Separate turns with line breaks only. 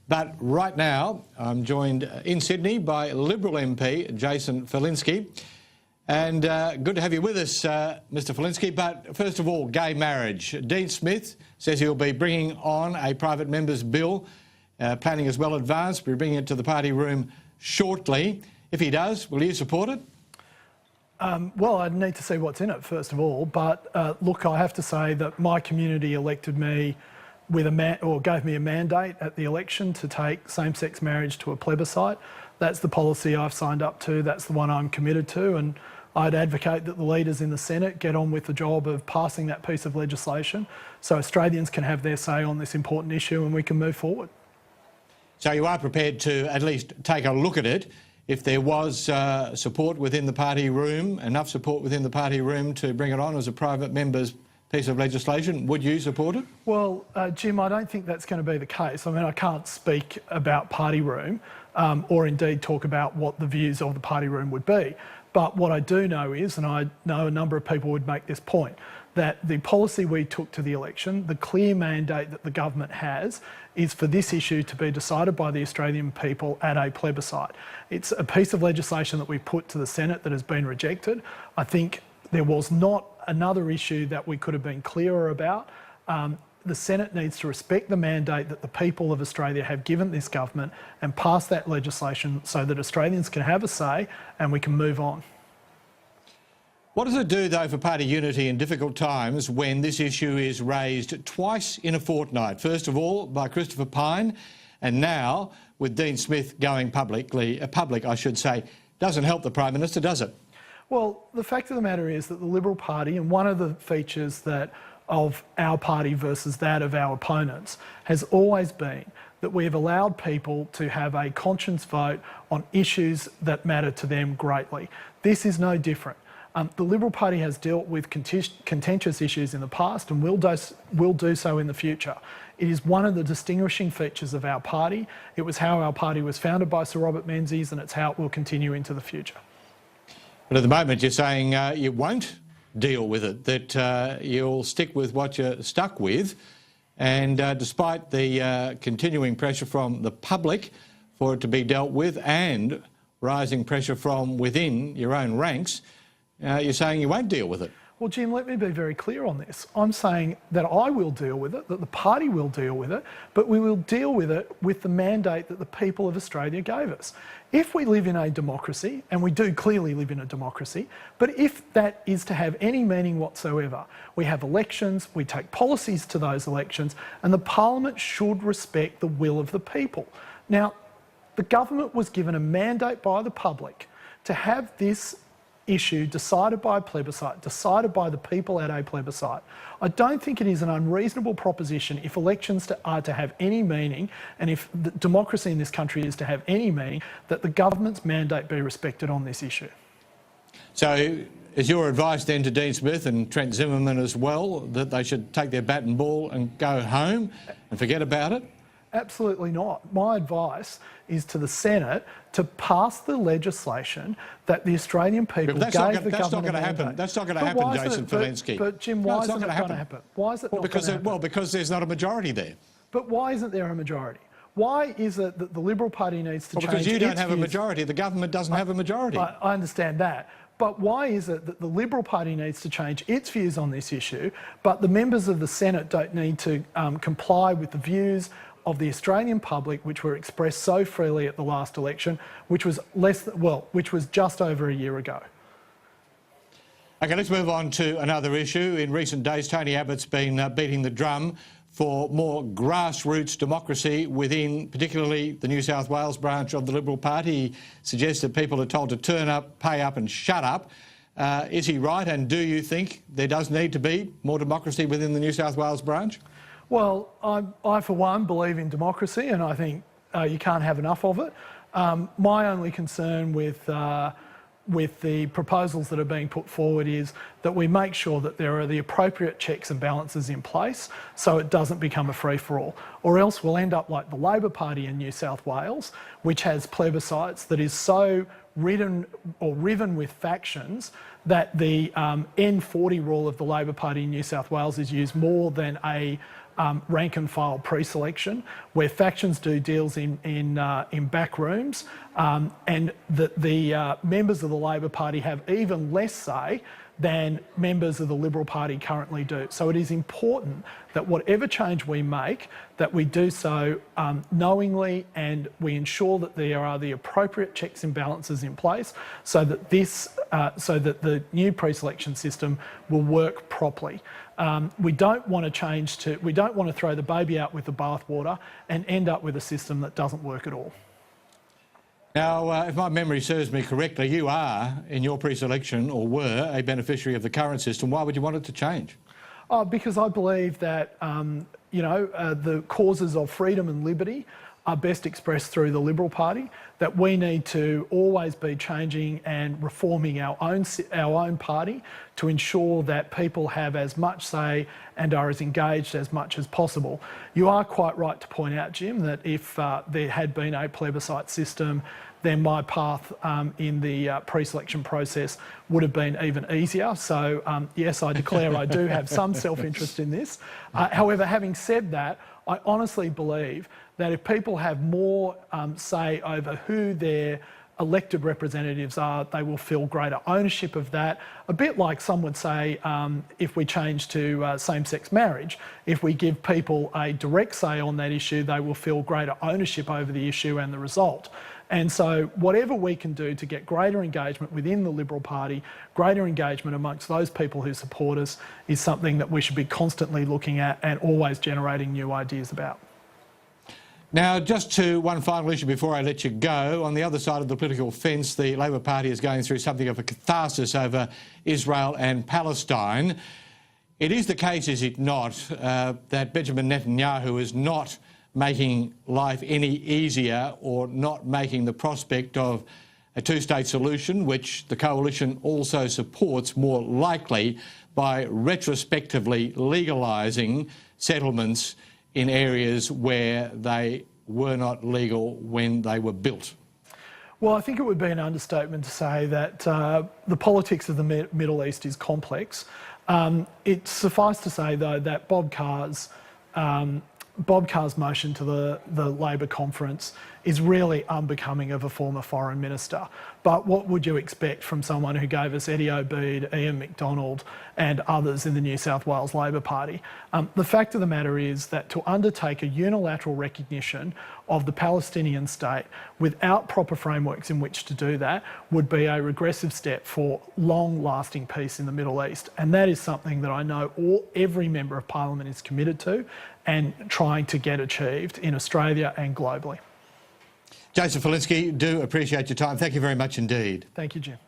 But right now, I'm joined in Sydney by Liberal MP Jason Falinski. And good to have you with us, Mr Falinski. But first of all, gay marriage. Dean Smith says he'll be bringing on a private member's bill. Planning is well advanced. We're bringing it to the party room shortly. If he does, will you support it?
Well, I'd need to see what's in it, first of all. But look, I have to say that my community elected me with gave me a mandate at the election to take same-sex marriage to a plebiscite. That's the policy I've signed up to. That's the one I'm committed to. And I'd advocate that the leaders in the Senate get on with the job of passing that piece of legislation so Australians can have their say on this important issue and we can move forward.
So you are prepared to at least take a look at it if there was support within the party room, enough support within the party room to bring it on as a private member's piece of legislation? Would you support it? Well,
Jim, I don't think that's going to be the case. I mean, I can't speak about party room or indeed talk about what the views of the party room would be. But what I do know is, and I know a number of people would make this point, that the policy we took to the election, the clear mandate that the government has, is for this issue to be decided by the Australian people at a plebiscite. It's a piece of legislation that we put to the Senate that has been rejected. I think there was not another issue that we could have been clearer about. The Senate needs to respect the mandate that the people of Australia have given this government and pass that legislation so that Australians can have a say and we can move on.
What does it do, though, for party unity in difficult times when this issue is raised twice in a fortnight? First of all, by Christopher Pyne, and now with Dean Smith going public, I should say. Doesn't help the Prime Minister, does it?
Well, the fact of the matter is that the Liberal Party, and one of the features of our party versus that of our opponents, has always been that we have allowed people to have a conscience vote on issues that matter to them greatly. This is no different. The Liberal Party has dealt with contentious issues in the past and will do so in the future. It is one of the distinguishing features of our party. It was how our party was founded by Sir Robert Menzies, and it's how it will continue into the future.
But at the moment you're saying you won't deal with it, that you'll stick with what you're stuck with, and despite the continuing pressure from the public for it to be dealt with and rising pressure from within your own ranks, you're saying you won't deal with it.
Well, Jim, let me be very clear on this. I'm saying that I will deal with it, that the party will deal with it, but we will deal with it with the mandate that the people of Australia gave us. If we live in a democracy, and we do clearly live in a democracy, but if that is to have any meaning whatsoever, we have elections, we take policies to those elections, and the Parliament should respect the will of the people. Now, the government was given a mandate by the public to have this issue decided by a plebiscite, decided by the people at a plebiscite. I don't think it is an unreasonable proposition if elections are to have any meaning and if the democracy in this country is to have any meaning, that the government's mandate be respected on this issue.
So is your advice then to Dean Smith and Trent Zimmerman as well that they should take their bat and ball and go home and forget about it?
Absolutely not. My advice is to the Senate to pass the legislation that the Australian people gave the government a mandate.
That's not going to happen. That's not going to happen, Jason Falinski.
But Jim, why isn't it going to happen? Why is it not going to happen?
Well, because there's not a majority there.
But why isn't there a majority? Why is it that the Liberal Party needs to change its views?
Because you don't have a majority. The government doesn't have a majority.
I understand that. But why is it that the Liberal Party needs to change its views on this issue, but the members of the Senate don't need to comply with the views of the Australian public, which were expressed so freely at the last election, which was which was just over a year ago?
Okay, let's move on to another issue. In recent days, Tony Abbott's been beating the drum for more grassroots democracy within particularly the New South Wales branch of the Liberal Party. He suggests that people are told to turn up, pay up and shut up. Is he right, and do you think there does need to be more democracy within the New South Wales branch?
Well, I for one believe in democracy, and I think you can't have enough of it. My only concern with the proposals that are being put forward is that we make sure that there are the appropriate checks and balances in place so it doesn't become a free-for-all, or else we'll end up like the Labor Party in New South Wales, which has plebiscites that is so riven with factions that the N40 rule of the Labor Party in New South Wales is used more than a rank and file pre-selection, where factions do deals in back rooms, and that the members of the Labor Party have even less say than members of the Liberal Party currently do. So it is important that whatever change we make, that we do so knowingly, and we ensure that there are the appropriate checks and balances in place so that the new pre-selection system will work properly. We don't want to throw the baby out with the bathwater and end up with a system that doesn't work at all.
Now, if my memory serves me correctly, you are, in your pre-selection, or were, a beneficiary of the current system. Why would you want it to change?
Because I believe that the causes of freedom and liberty are best expressed through the Liberal Party, that we need to always be changing and reforming our own party to ensure that people have as much say and are as engaged as much as possible. You are quite right to point out, Jim, that if there had been a plebiscite system, then my path in the pre-selection process would have been even easier. So yes, I declare I do have some self-interest in this. However, having said that, I honestly believe that if people have more say over who their elected representatives are, they will feel greater ownership of that. A bit like some would say if we change to same-sex marriage, if we give people a direct say on that issue, they will feel greater ownership over the issue and the result. And so whatever we can do to get greater engagement within the Liberal Party, greater engagement amongst those people who support us, is something that we should be constantly looking at and always generating new ideas about.
Now, just to one final issue before I let you go. On the other side of the political fence, the Labor Party is going through something of a catharsis over Israel and Palestine. It is the case, is it not, that Benjamin Netanyahu is not making life any easier, or not making the prospect of a two-state solution, which the coalition also supports, more likely by retrospectively legalising settlements in areas where they were not legal when they were built?
Well, I think it would be an understatement to say that the politics of the Middle East is complex. It's suffice to say, though, that Bob Carr's motion to the Labor conference is really unbecoming of a former foreign minister. But what would you expect from someone who gave us Eddie Obeid, Ian MacDonald and others in the New South Wales Labor Party? The fact of the matter is that to undertake a unilateral recognition of the Palestinian state without proper frameworks in which to do that would be a regressive step for long-lasting peace in the Middle East. And that is something that I know every member of Parliament is committed to and trying to get achieved in Australia and globally.
Joseph Falinski, do appreciate your time. Thank you very much indeed.
Thank you, Jim.